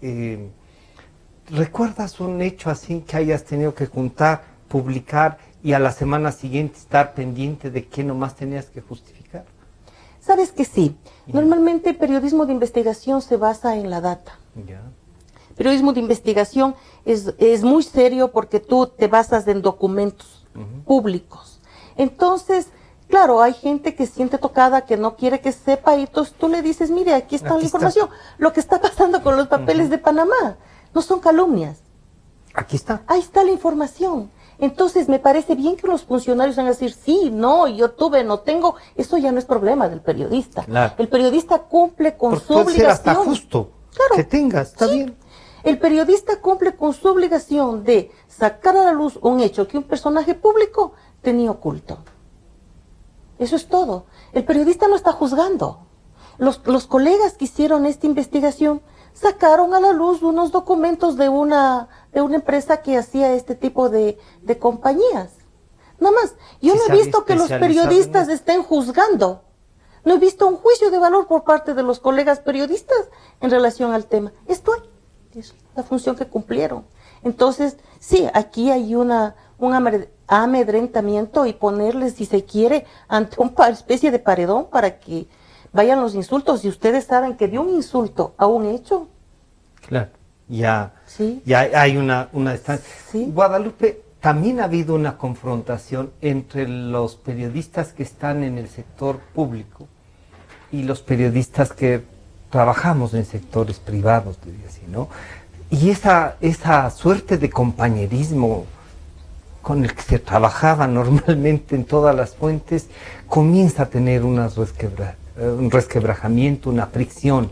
¿recuerdas un hecho así que hayas tenido que juntar, publicar y a la semana siguiente estar pendiente de qué nomás tenías que justificar? Sabes que sí. Normalmente el periodismo de investigación se basa en la data. Periodismo de investigación es muy serio porque tú te basas en documentos públicos. Entonces, claro, hay gente que siente tocada, que no quiere que sepa, y entonces tú le dices, mire, aquí está la información. Lo que está pasando con los papeles de Panamá no son calumnias. Aquí está. Ahí está la información. Entonces, me parece bien que los funcionarios van a decir, sí, no, yo tuve, no tengo. Eso ya no es problema del periodista. Claro. El periodista cumple con su obligación. Puede ser hasta justo que tenga, está bien. El periodista cumple con su obligación de sacar a la luz un hecho que un personaje público tenía oculto. Eso es todo. El periodista no está juzgando. Los colegas que hicieron esta investigación sacaron a la luz unos documentos de una empresa que hacía este tipo de compañías. Nada más. Yo no he visto que los periodistas estén juzgando. No he visto un juicio de valor por parte de los colegas periodistas en relación al tema. Esto es la función que cumplieron. Entonces, sí, aquí hay un amedrentamiento y ponerles, si se quiere, ante una especie de paredón para que vayan los insultos. Y ustedes saben que de un insulto a un hecho. Claro, ya hay una distancia. Guadalupe, también ha habido una confrontación entre los periodistas que están en el sector público y los periodistas que trabajamos en sectores privados, diría así, ¿no? Y esa suerte de compañerismo con el que se trabajaba normalmente en todas las fuentes comienza a tener un resquebrajamiento, una fricción.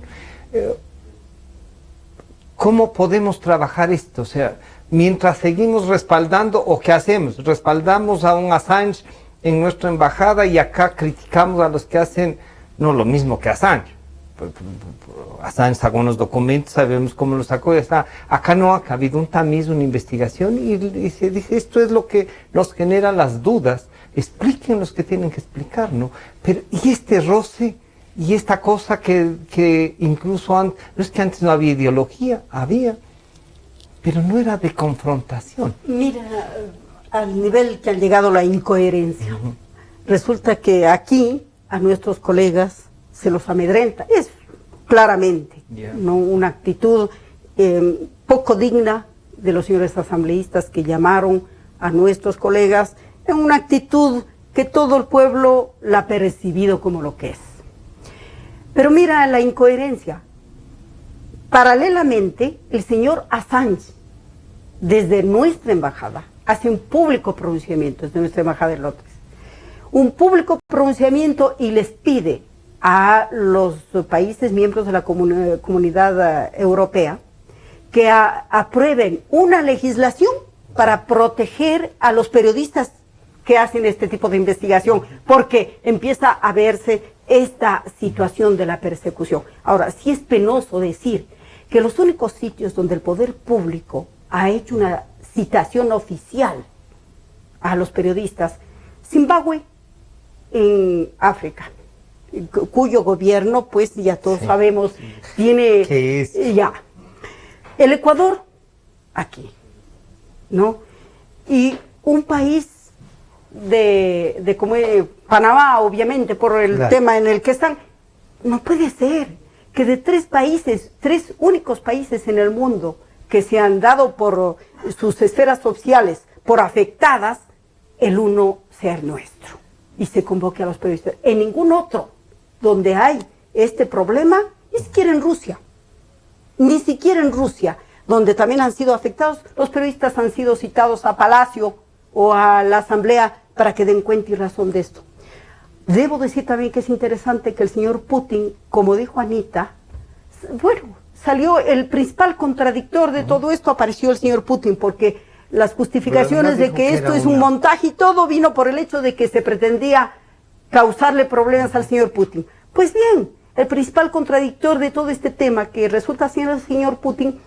¿Cómo podemos trabajar esto? O sea, mientras seguimos respaldando, ¿o qué hacemos? Respaldamos a un Assange en nuestra embajada y acá criticamos a los que hacen no lo mismo que Assange. Assange sacó unos documentos, sabemos cómo los sacó, ya está. Acá no, ha habido un tamiz, una investigación y se dice, esto es lo que nos genera las dudas, expliquen los que tienen que explicar, ¿no? Pero, y este roce, y esta cosa que incluso antes, no es que antes no había ideología, había, pero no era de confrontación. Mira, al nivel que ha llegado la incoherencia. Resulta que aquí a nuestros colegas se los amedrenta, es claramente, ¿no? Una actitud poco digna de los señores asambleístas que llamaron a nuestros colegas, en una actitud que todo el pueblo la ha percibido como lo que es. Pero mira la incoherencia. Paralelamente, el señor Assange, desde nuestra embajada, hace un público pronunciamiento, desde nuestra embajada de Londres, un público pronunciamiento y les pide a los países miembros de la comunidad europea que aprueben una legislación para proteger a los periodistas que hacen este tipo de investigación, porque empieza a verse esta situación de la persecución. Ahora, sí es penoso decir que los únicos sitios donde el poder público ha hecho una citación oficial a los periodistas, Zimbabue, en África, cuyo gobierno, pues ya todos sabemos, tiene ya el Ecuador aquí, ¿no? Y un país de como Panamá, obviamente, por el tema en el que están. No puede ser que de tres únicos países en el mundo que se han dado por sus esferas sociales por afectadas, el uno sea el nuestro y se convoque a los periodistas. En ningún otro donde hay este problema, ni siquiera en Rusia, donde también han sido afectados, los periodistas han sido citados a Palacio o a la Asamblea para que den cuenta y razón de esto. Debo decir también que es interesante que el señor Putin, como dijo Anita, bueno, salió el principal contradictor de todo esto, apareció el señor Putin, porque las justificaciones de que esto es un montaje y todo vino por el hecho de que se pretendía causarle problemas al señor Putin. Pues bien, el principal contradictor de todo este tema, que resulta ser el señor Putin,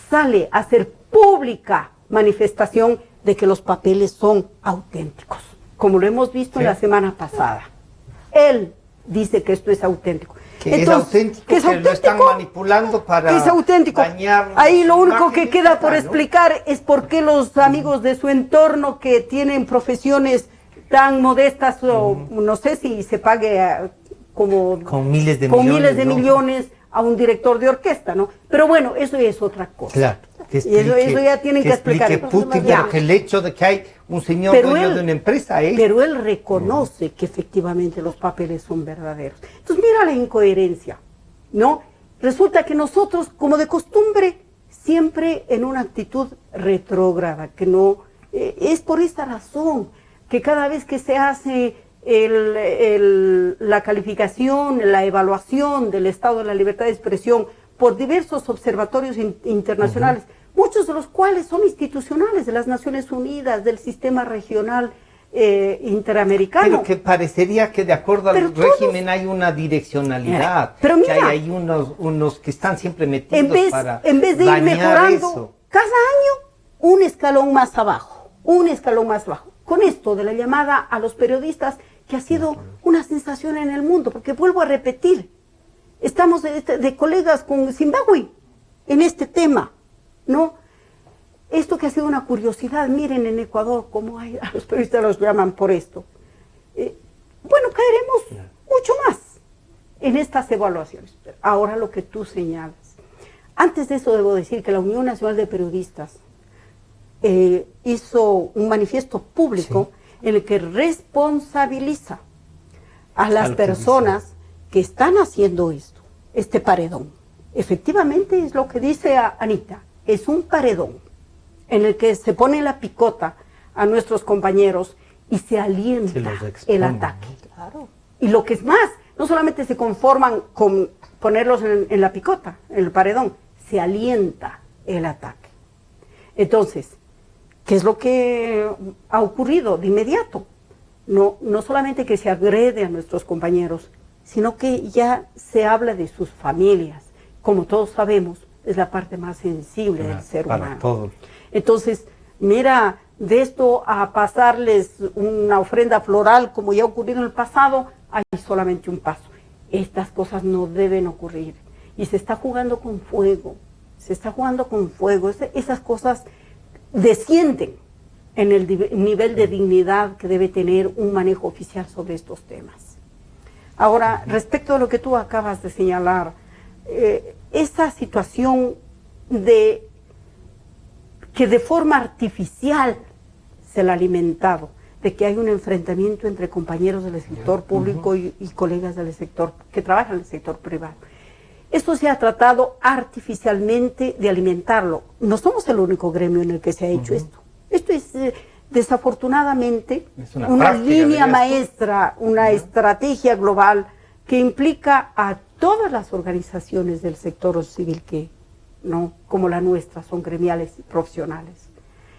sale a hacer pública manifestación de que los papeles son auténticos, como lo hemos visto en la semana pasada. Él dice que esto es auténtico. Que entonces, es auténtico, que lo están manipulando para es auténtico. Dañar. Ahí lo único que queda por explicar es por qué los amigos de su entorno que tienen profesiones tan modestas, o no sé si se pague como con miles de millones a un director de orquesta, ¿no? Pero bueno, eso es otra cosa. Claro. Y eso ya tienen que explicar. Putin, porque el hecho de que hay un señor dueño de una empresa es... Pero él reconoce que efectivamente los papeles son verdaderos. Entonces mira la incoherencia, ¿no? Resulta que nosotros, como de costumbre, siempre en una actitud retrógrada, que no... es por esta razón que cada vez que se hace la calificación, la evaluación del estado de la libertad de expresión por diversos observatorios internacionales, muchos de los cuales son institucionales de las Naciones Unidas, del sistema regional interamericano. Pero que parecería que de acuerdo al régimen hay una direccionalidad, pero mira, que hay unos que están siempre metidos en vez de ir mejorando eso. Cada año un escalón más abajo, con esto de la llamada a los periodistas, que ha sido una sensación en el mundo, porque vuelvo a repetir, estamos de colegas con Zimbabue en este tema, ¿no? Esto que ha sido una curiosidad, miren en Ecuador cómo a los periodistas los llaman por esto. Bueno, caeremos mucho más en estas evaluaciones. Ahora lo que tú señalas. Antes de eso debo decir que la Unión Nacional de Periodistas hizo un manifiesto público en el que responsabiliza a las personas que están haciendo esto, este paredón. Efectivamente es lo que dice Anita, es un paredón en el que se pone la picota a nuestros compañeros y se alienta el ataque. Claro. Y lo que es más, no solamente se conforman con ponerlos en la picota, en el paredón, se alienta el ataque. Entonces, ¿qué es lo que ha ocurrido de inmediato? No solamente que se agrede a nuestros compañeros, sino que ya se habla de sus familias. Como todos sabemos, es la parte más sensible del ser humano. Todo. Entonces, mira, de esto a pasarles una ofrenda floral, como ya ha ocurrido en el pasado, hay solamente un paso. Estas cosas no deben ocurrir. Y se está jugando con fuego. Esas cosas descienden en el nivel de dignidad que debe tener un manejo oficial sobre estos temas. Ahora, respecto a lo que tú acabas de señalar, esa situación de que de forma artificial se la ha alimentado, de que hay un enfrentamiento entre compañeros del sector público y colegas del sector que trabajan en el sector privado. Esto se ha tratado artificialmente de alimentarlo. No somos el único gremio en el que se ha hecho esto. Esto es desafortunadamente una línea maestra, una estrategia global que implica a todas las organizaciones del sector civil que, no, como la nuestra, son gremiales y profesionales,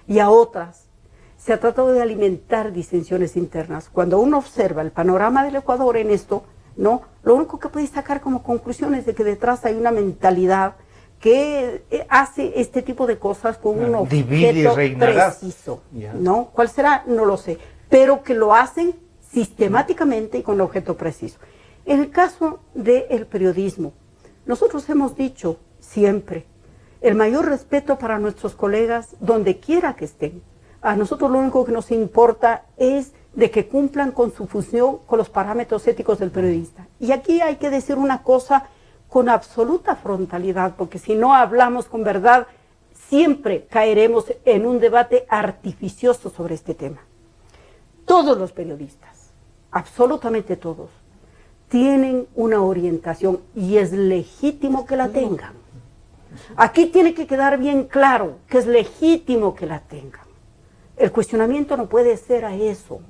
y a otras. Se ha tratado de alimentar disensiones internas. Cuando uno observa el panorama del Ecuador en esto, no, lo único que puede sacar como conclusión es de que detrás hay una mentalidad que hace este tipo de cosas con un objeto preciso, ¿no? ¿Cuál será? No lo sé, pero que lo hacen sistemáticamente y con un objeto preciso. En el caso del periodismo, nosotros hemos dicho siempre el mayor respeto para nuestros colegas donde quiera que estén. A nosotros lo único que nos importa es de que cumplan con su función, con los parámetros éticos del periodista. Y aquí hay que decir una cosa con absoluta frontalidad, porque si no hablamos con verdad, siempre caeremos en un debate artificioso sobre este tema. Todos los periodistas, absolutamente todos, tienen una orientación y es legítimo que la tengan. Aquí tiene que quedar bien claro que es legítimo que la tengan. El cuestionamiento no puede ser a eso.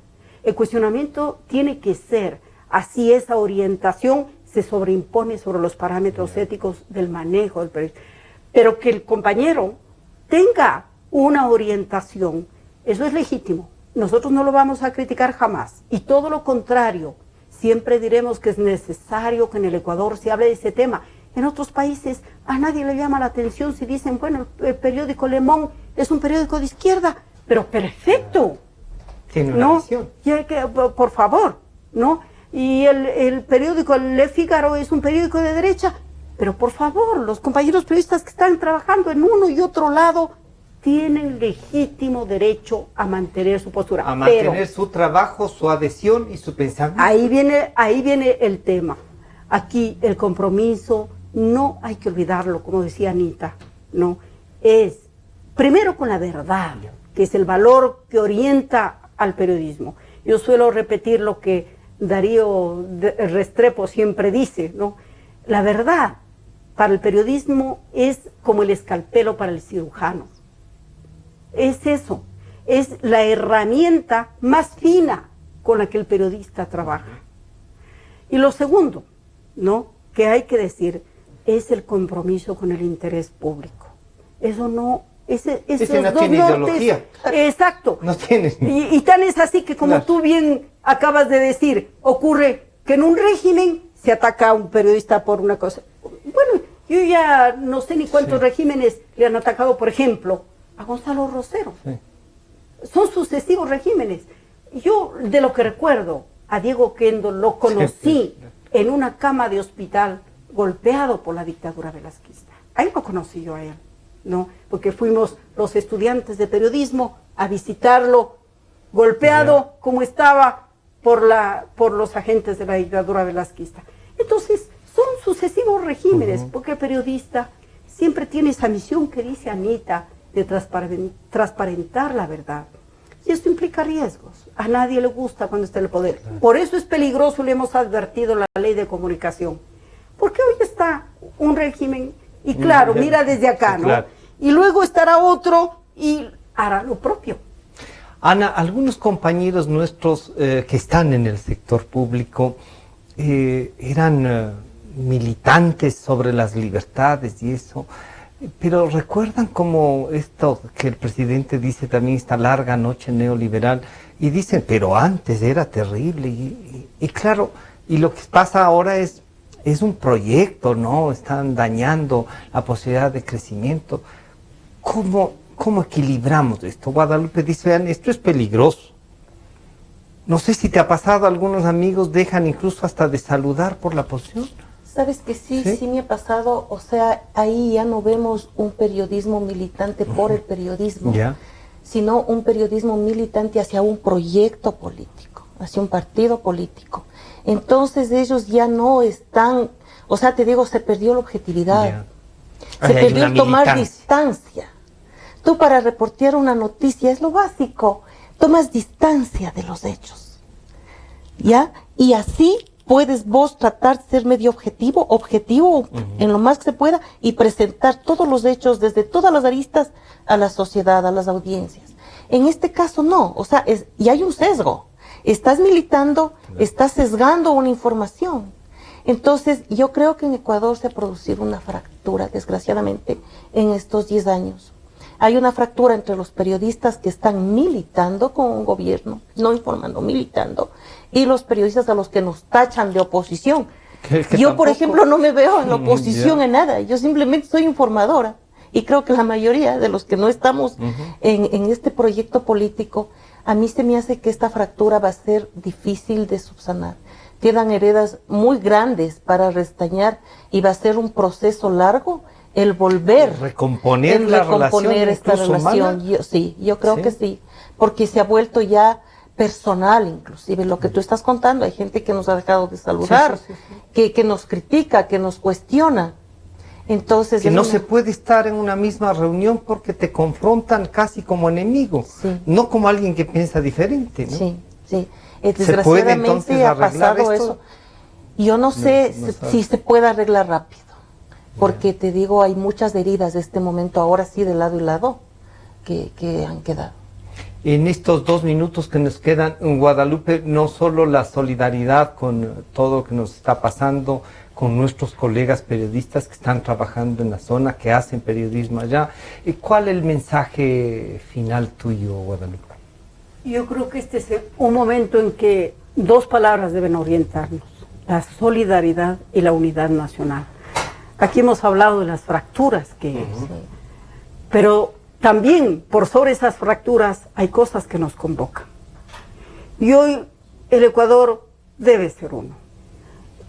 El cuestionamiento tiene que ser a si esa orientación se sobreimpone sobre los parámetros éticos del manejo del periodismo. Pero que el compañero tenga una orientación, eso es legítimo. Nosotros no lo vamos a criticar jamás. Y todo lo contrario, siempre diremos que es necesario que en el Ecuador se hable de ese tema. En otros países a nadie le llama la atención si dicen, bueno, el periódico Le Monde es un periódico de izquierda, pero perfecto. Tiene una visión. Por favor, ¿no? Y el periódico Le Figaro es un periódico de derecha, pero por favor, los compañeros periodistas que están trabajando en uno y otro lado tienen legítimo derecho a mantener su postura. A mantener su trabajo, su adhesión y su pensamiento. Ahí viene el tema. Aquí el compromiso, no hay que olvidarlo, como decía Anita, ¿no? Es primero con la verdad, que es el valor que orienta al periodismo. Yo suelo repetir lo que Darío Restrepo siempre dice, ¿no? La verdad para el periodismo es como el escalpelo para el cirujano. Es eso, es la herramienta más fina con la que el periodista trabaja. Y lo segundo, ¿no?, que hay que decir, es el compromiso con el interés público. Eso no... Ese no tiene ideología. Exacto. No tiene. Y tan es así que, como tú bien acabas de decir, ocurre que en un régimen se ataca a un periodista por una cosa. Bueno, yo ya no sé ni cuántos regímenes le han atacado, por ejemplo, a Gonzalo Rosero. Sí. Son sucesivos regímenes. Yo, de lo que recuerdo, a Diego Oquendo lo conocí en una cama de hospital golpeado por la dictadura velasquista. Ahí lo conocí yo a él, ¿no? Porque fuimos los estudiantes de periodismo a visitarlo golpeado como estaba por los agentes de la dictadura velasquista. Entonces, son sucesivos regímenes, porque el periodista siempre tiene esa misión que dice Anita, de transparentar la verdad. Y esto implica riesgos. A nadie le gusta cuando está en el poder. Por eso es peligroso, le hemos advertido, la ley de comunicación. Porque hoy está un régimen, y claro, mira desde acá, ¿no? Claro. Y luego estará otro y hará lo propio. Ana, algunos compañeros nuestros que están en el sector público eran militantes sobre las libertades y eso, pero recuerdan como esto que el presidente dice también, esta larga noche neoliberal, y dicen, pero antes era terrible, y claro, y lo que pasa ahora es un proyecto, ¿no? Están dañando la posibilidad de crecimiento. ¿Cómo equilibramos esto? Guadalupe dice, vean, esto es peligroso. No sé si te ha pasado, algunos amigos dejan incluso hasta de saludar por la posición. Sabes que sí me ha pasado, o sea, ahí ya no vemos un periodismo militante por el periodismo, sino un periodismo militante hacia un proyecto político, hacia un partido político. Entonces ellos ya no están, o sea, te digo, se perdió la objetividad, se perdió el tomar distancia. Tú para reportear una noticia es lo básico, tomas distancia de los hechos, ¿ya? Y así puedes vos tratar de ser medio objetivo en lo más que se pueda y presentar todos los hechos desde todas las aristas a la sociedad, a las audiencias. En este caso no, o sea, y hay un sesgo. Estás militando, estás sesgando una información. Entonces, yo creo que en Ecuador se ha producido una fractura, desgraciadamente, en estos 10 años. Hay una fractura entre los periodistas que están militando con un gobierno, no informando, militando, y los periodistas a los que nos tachan de oposición. Yo, por ejemplo, no me veo en la oposición en nada, yo simplemente soy informadora. Y creo que la mayoría de los que no estamos en este proyecto político, a mí se me hace que esta fractura va a ser difícil de subsanar. Quedan heridas muy grandes para restañar y va a ser un proceso largo el volver, recomponer esta relación. Yo creo que sí, porque se ha vuelto ya personal, inclusive lo que tú estás contando. Hay gente que nos ha dejado de saludar, que nos critica, que nos cuestiona. Entonces, que no se puede estar en una misma reunión porque te confrontan casi como enemigo, no como alguien que piensa diferente, ¿no? Sí. Desgraciadamente ha pasado eso. Yo no sé si se puede arreglar rápido, porque te digo, hay muchas heridas de este momento, ahora sí, de lado y lado, que han quedado. En estos 2 minutos que nos quedan, en Guadalupe, no solo la solidaridad con todo lo que nos está pasando, con nuestros colegas periodistas que están trabajando en la zona, que hacen periodismo allá. ¿Cuál es el mensaje final tuyo, Guadalupe? Yo creo que este es un momento en que dos palabras deben orientarnos: la solidaridad y la unidad nacional. Aquí hemos hablado de las fracturas que pero también por sobre esas fracturas hay cosas que nos convocan. Y hoy el Ecuador debe ser uno.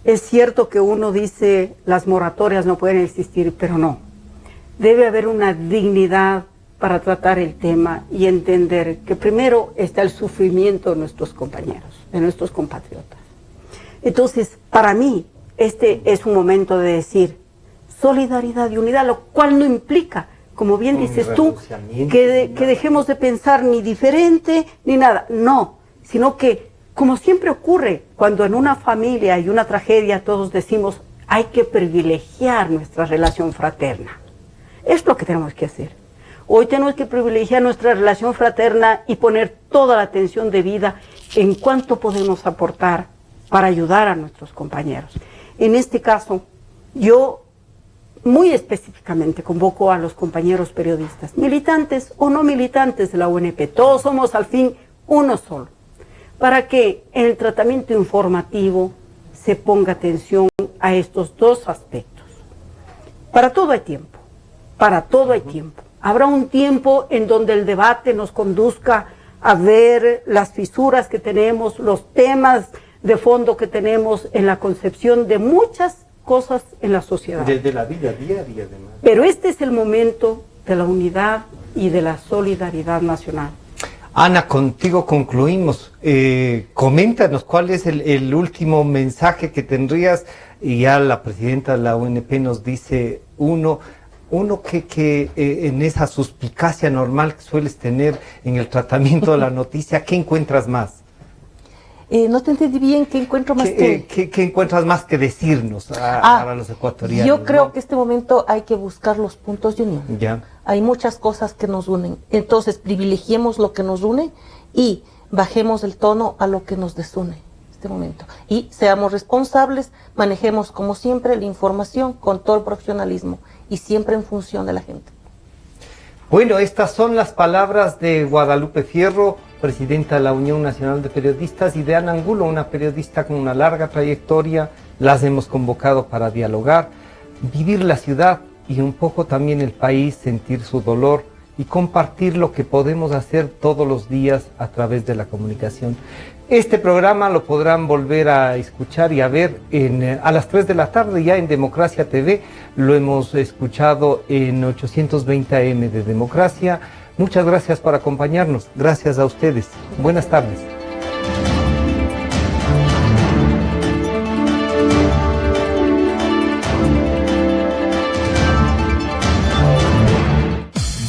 Es cierto que uno dice las moratorias no pueden existir, pero no. Debe haber una dignidad para tratar el tema y entender que primero está el sufrimiento de nuestros compañeros, de nuestros compatriotas. Entonces, para mí, este es un momento de decir solidaridad y unidad, lo cual no implica, como bien dices tú, que dejemos de pensar ni diferente ni nada. No, sino que, como siempre ocurre, cuando en una familia hay una tragedia, todos decimos, hay que privilegiar nuestra relación fraterna. Es lo que tenemos que hacer. Hoy tenemos que privilegiar nuestra relación fraterna y poner toda la atención debida en cuánto podemos aportar para ayudar a nuestros compañeros. En este caso, yo muy específicamente convoco a los compañeros periodistas, militantes o no militantes de la UNP, todos somos al fin uno solo, para que en el tratamiento informativo se ponga atención a estos dos aspectos. Para todo hay tiempo, para todo hay tiempo. Habrá un tiempo en donde el debate nos conduzca a ver las fisuras que tenemos, los temas de fondo que tenemos en la concepción de muchas cosas en la sociedad. Desde la vida diaria, además. Pero este es el momento de la unidad y de la solidaridad nacional. Ana, contigo concluimos. Coméntanos cuál es el último mensaje que tendrías, y ya la presidenta de la UNP nos dice uno que en esa suspicacia normal que sueles tener en el tratamiento de la noticia, ¿qué encuentras más? No te entendí bien, ¿qué encuentro más ¿Qué encuentras más que decirnos a los ecuatorianos? Yo creo que en este momento hay que buscar los puntos de unión. Ya. Hay muchas cosas que nos unen. Entonces, privilegiemos lo que nos une y bajemos el tono a lo que nos desune en este momento. Y seamos responsables, manejemos como siempre la información con todo el profesionalismo y siempre en función de la gente. Bueno, estas son las palabras de Guadalupe Fierro, presidenta de la Unión Nacional de Periodistas, y de Ana Angulo, una periodista con una larga trayectoria. Las hemos convocado para dialogar, vivir la ciudad y un poco también el país, sentir su dolor y compartir lo que podemos hacer todos los días a través de la comunicación. Este programa lo podrán volver a escuchar y a ver a las 3 de la tarde ya en Democracia TV. Lo hemos escuchado en 820 AM de Democracia. Muchas gracias por acompañarnos. Gracias a ustedes. Buenas tardes.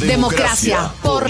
Democracia por